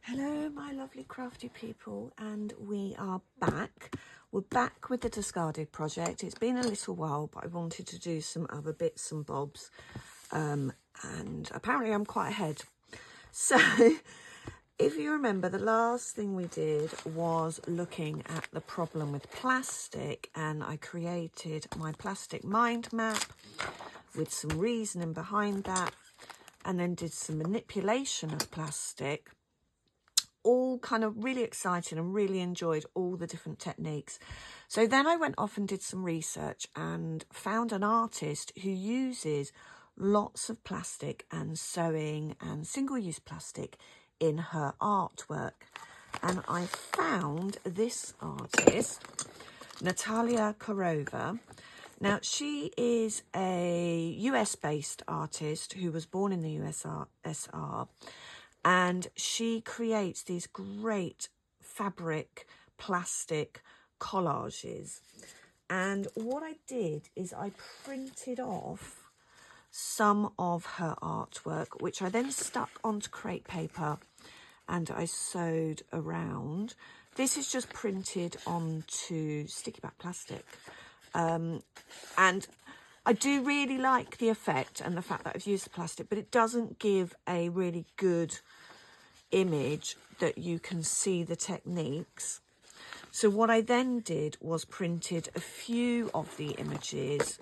Hello my lovely crafty people, and we are back. We're back with the DiScArDeD project. It's been a little while, but I wanted to do some other bits and bobs, and apparently I'm quite ahead. So if you remember, the last thing we did was looking at the problem with plastic, and I created my plastic mind map with some reasoning behind that, and then did some manipulation of plastic. All kind of really exciting and really enjoyed all the different techniques. So then I went off and did some research and found an artist who uses lots of plastic and sewing and single-use plastic in her artwork. And I found this artist, Natalya Khorover. Now, she is a US-based artist who was born in the USSR. And she creates these great fabric, plastic collages. And what I did is I printed off some of her artwork, which I then stuck onto crepe paper and I sewed around. This is just printed onto sticky back plastic. And I do really like the effect and the fact that I've used the plastic, but it doesn't give a really good image that you can see the techniques. So what I then did was printed a few of the images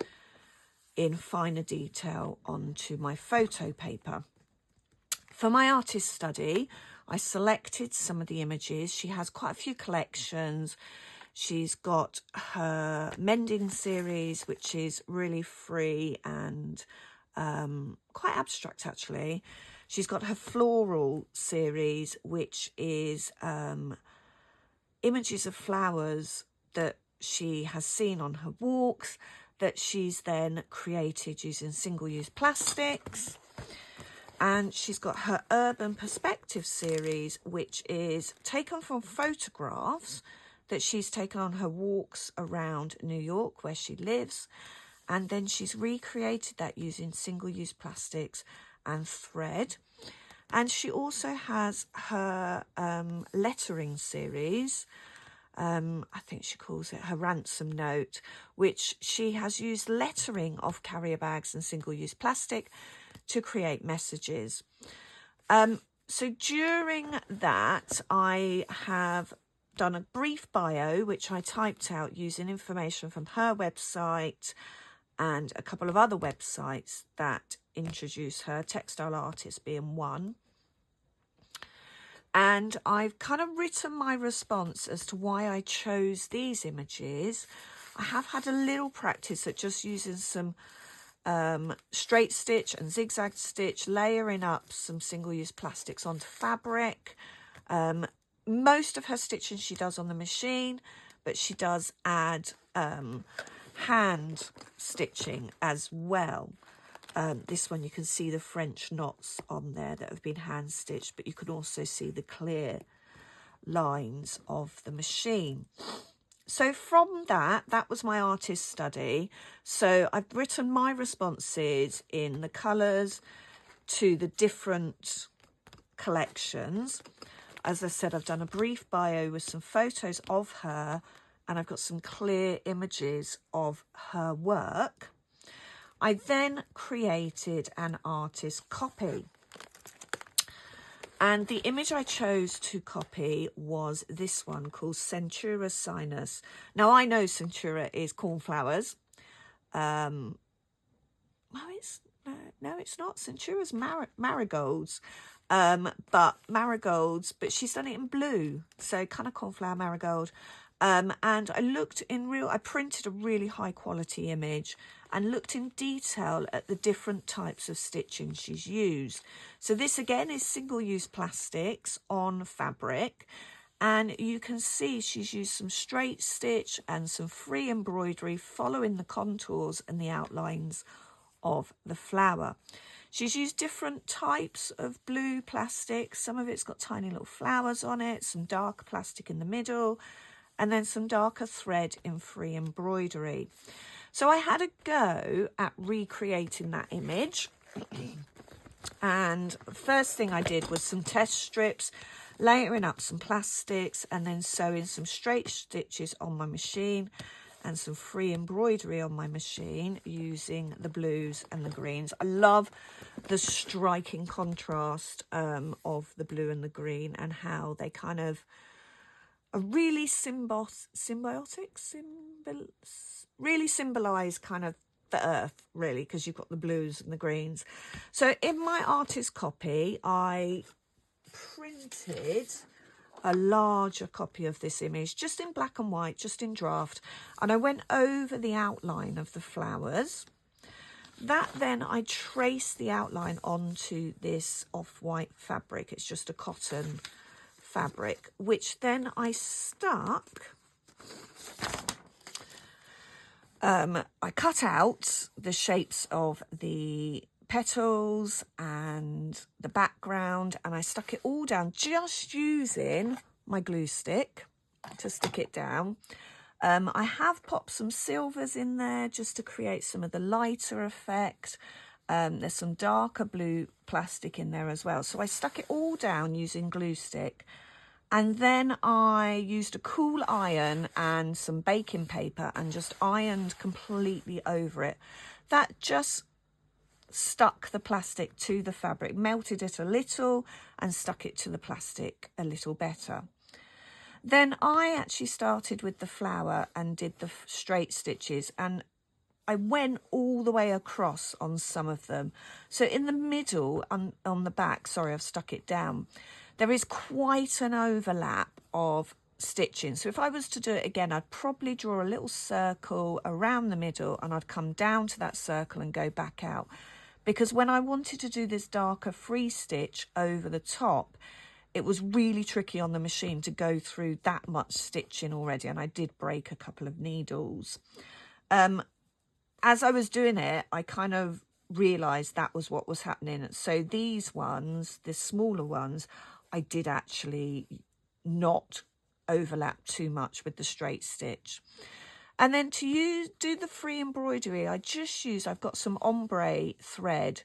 in finer detail onto my photo paper. For my artist study, I selected some of the images. She has quite a few collections. She's got her mending series, which is really free and quite abstract, actually. She's got her floral series, which is images of flowers that she has seen on her walks, that she's then created using single-use plastics. And she's got her urban perspective series, which is taken from photographs that she's taken on her walks around New York where she lives, and then she's recreated that using single-use plastics and thread. And she also has her lettering series, I think she calls it her ransom note, which she has used lettering of carrier bags and single-use plastic to create messages. So during that, I have done a brief bio, which I typed out using information from her website and a couple of other websites that introduce her, Textile Artist being one. And I've kind of written my response as to why I chose these images. I have had a little practice at just using some straight stitch and zigzag stitch, layering up some single-use plastics onto fabric. Most of her stitching she does on the machine, but she does add hand stitching as well. This one you can see the French knots on there that have been hand stitched, but you can also see the clear lines of the machine. So from that was my artist study. So I've written my responses in the colours to the different collections. As I said, I've done a brief bio with some photos of her, and I've got some clear images of her work. I then created an artist copy. And the image I chose to copy was this one called Centura Sinus. Now, I know Centura is cornflowers. No, it's not. Centura's marigolds. But she's done it in blue, so kind of cornflower marigold. And I printed a really high quality image and looked in detail at the different types of stitching she's used. So this again is single-use plastics on fabric, and you can see she's used some straight stitch and some free embroidery following the contours and the outlines of the flower. She's used different types of blue plastic. Some of it's got tiny little flowers on it, some darker plastic in the middle, and then some darker thread in free embroidery. So I had a go at recreating that image. And first thing I did was some test strips, layering up some plastics and then sewing some straight stitches on my machine and some free embroidery on my machine using the blues and the greens. I love the striking contrast of the blue and the green, and how they kind of are really really symbolize kind of the earth, really, because you've got the blues and the greens. So in my artist copy, I printed a larger copy of this image, just in black and white, just in draft, and I went over the outline of the flowers. That then I traced the outline onto this off-white fabric. It's just a cotton fabric, which then I stuck. I cut out the shapes of the petals and the background, and I stuck it all down just using my glue stick to stick it down. I have popped some silvers in there just to create some of the lighter effect. There's some darker blue plastic in there as well. So I stuck it all down using glue stick, and then I used a cool iron and some baking paper and just ironed completely over it. That just stuck the plastic to the fabric, melted it a little and stuck it to the plastic a little better. Then I actually started with the flower and did the straight stitches, and I went all the way across on some of them. So in the middle, on the back, sorry, I've stuck it down, there is quite an overlap of stitching. So if I was to do it again, I'd probably draw a little circle around the middle, and I'd come down to that circle and go back out. Because when I wanted to do this darker free stitch over the top, it was really tricky on the machine to go through that much stitching already, and I did break a couple of needles. As I was doing it, I kind of realised that was what was happening. So these ones, the smaller ones, I did actually not overlap too much with the straight stitch. And then to do the free embroidery, I've got some ombre thread,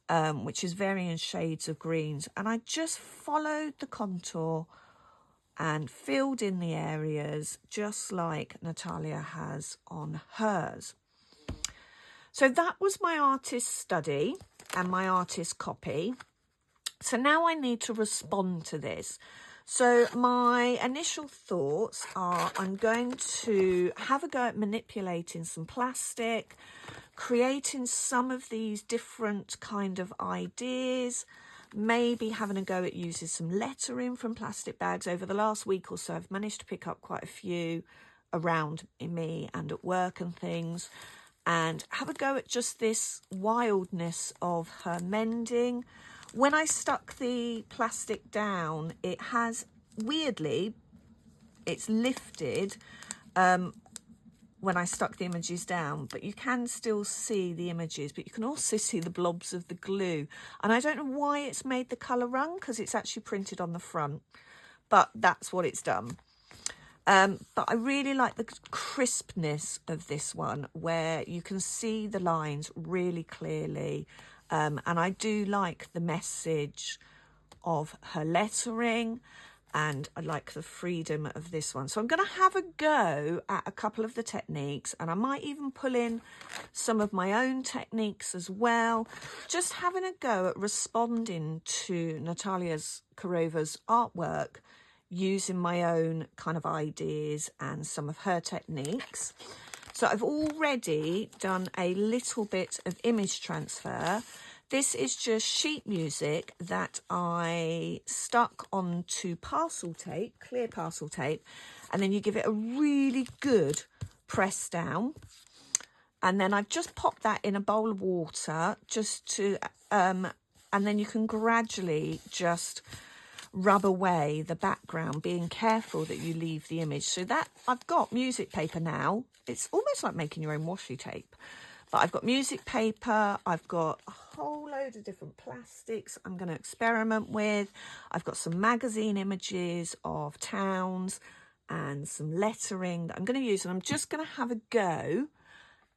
which is varying shades of greens, and I just followed the contour and filled in the areas just like Natalya has on hers. So that was my artist study and my artist copy. So now I need to respond to this. So my initial thoughts are I'm going to have a go at manipulating some plastic, creating some of these different kind of ideas, maybe having a go at using some lettering from plastic bags. Over the last week or so, I've managed to pick up quite a few around me and at work and things, and have a go at just this wildness of her mending. When I stuck the plastic down, it has, weirdly, it's lifted when I stuck the images down, but you can still see the images, but you can also see the blobs of the glue. And I don't know why it's made the colour run, because it's actually printed on the front, but that's what it's done. But I really like the crispness of this one, where you can see the lines really clearly. And I do like the message of her lettering, and I like the freedom of this one. So I'm going to have a go at a couple of the techniques, and I might even pull in some of my own techniques as well. Just having a go at responding to Natalya's Khorover's artwork using my own kind of ideas and some of her techniques. So I've already done a little bit of image transfer. This is just sheet music that I stuck onto parcel tape, clear parcel tape, and then you give it a really good press down. And then I've just popped that in a bowl of water just to, and then you can gradually just rub away the background, being careful that you leave the image. So that I've got music paper now. It's almost like making your own washi tape, but I've got music paper, I've got a whole load of different plastics I'm going to experiment with. I've got some magazine images of towns and some lettering that I'm going to use, and I'm just going to have a go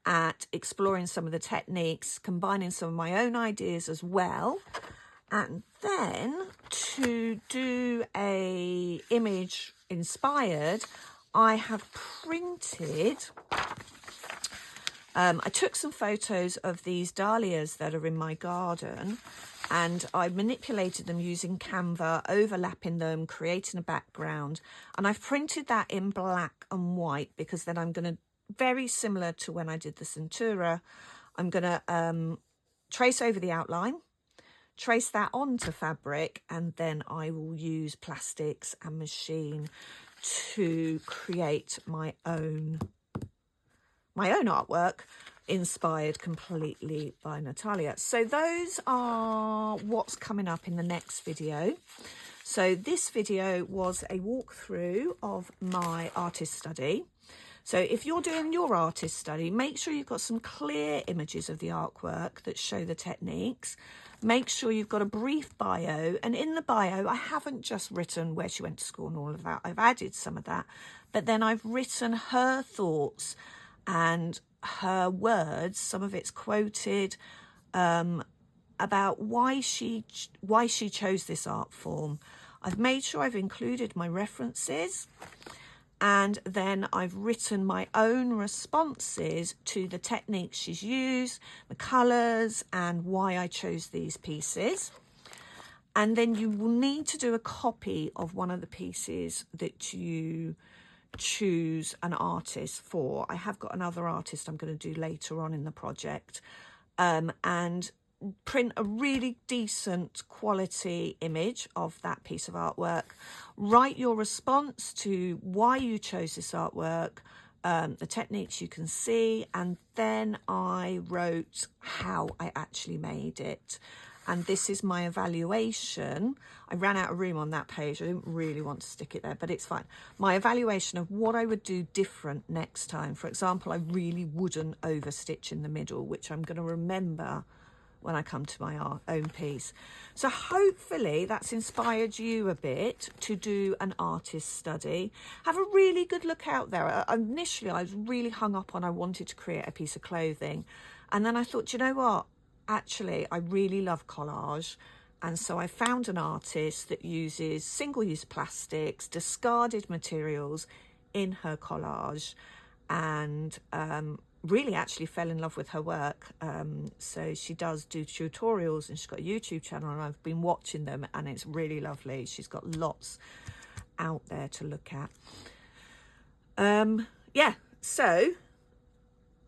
at exploring some of the techniques, combining some of my own ideas as well. And then to do a image inspired, I have printed, I took some photos of these dahlias that are in my garden, and I manipulated them using Canva, overlapping them, creating a background. And I've printed that in black and white because then I'm going to, very similar to when I did the Centura, I'm going to trace over the outline, trace that onto fabric, and then I will use plastics and machine to create my own artwork, inspired completely by Natalya. So those are what's coming up in the next video. So this video was a walkthrough of my artist study. So if you're doing your artist study, make sure you've got some clear images of the artwork that show the techniques. Make sure you've got a brief bio, and in the bio I haven't just written where she went to school and all of that. I've added some of that, but then I've written her thoughts and her words, some of it's quoted, about why she chose this art form. I've made sure I've included my references, and then I've written my own responses to the techniques she's used, the colours, and why I chose these pieces. And then you will need to do a copy of one of the pieces that you choose an artist for. I have got another artist I'm going to do later on in the project, and print a really decent quality image of that piece of artwork. Write your response to why you chose this artwork, the techniques you can see, and then I wrote how I actually made it. And this is my evaluation. I ran out of room on that page. I didn't really want to stick it there, but it's fine. My evaluation of what I would do different next time. For example, I really wouldn't overstitch in the middle, which I'm going to remember when I come to my own piece. So hopefully that's inspired you a bit to do an artist study. Have a really good look out there. Initially, I was really hung up on I wanted to create a piece of clothing. And then I thought, you know what? Actually, I really love collage. And so I found an artist that uses single-use plastics, discarded materials in her collage, and really actually fell in love with her work. So she does do tutorials, and she's got a YouTube channel, and I've been watching them, and it's really lovely. She's got lots out there to look at. Yeah, so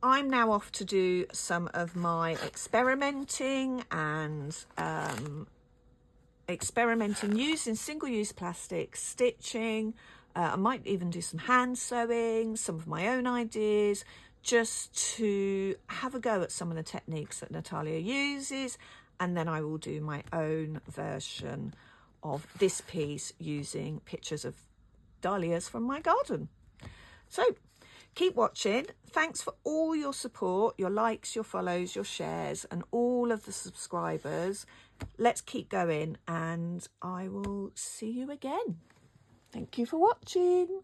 I'm now off to do some of my experimenting and experimenting using single-use plastic, stitching. I might even do some hand sewing, some of my own ideas, just to have a go at some of the techniques that Natalya uses, and then I will do my own version of this piece using pictures of dahlias from my garden. So keep watching. Thanks for all your support, your likes, your follows, your shares, and all of the subscribers. Let's keep going, and I will see you again. Thank you for watching.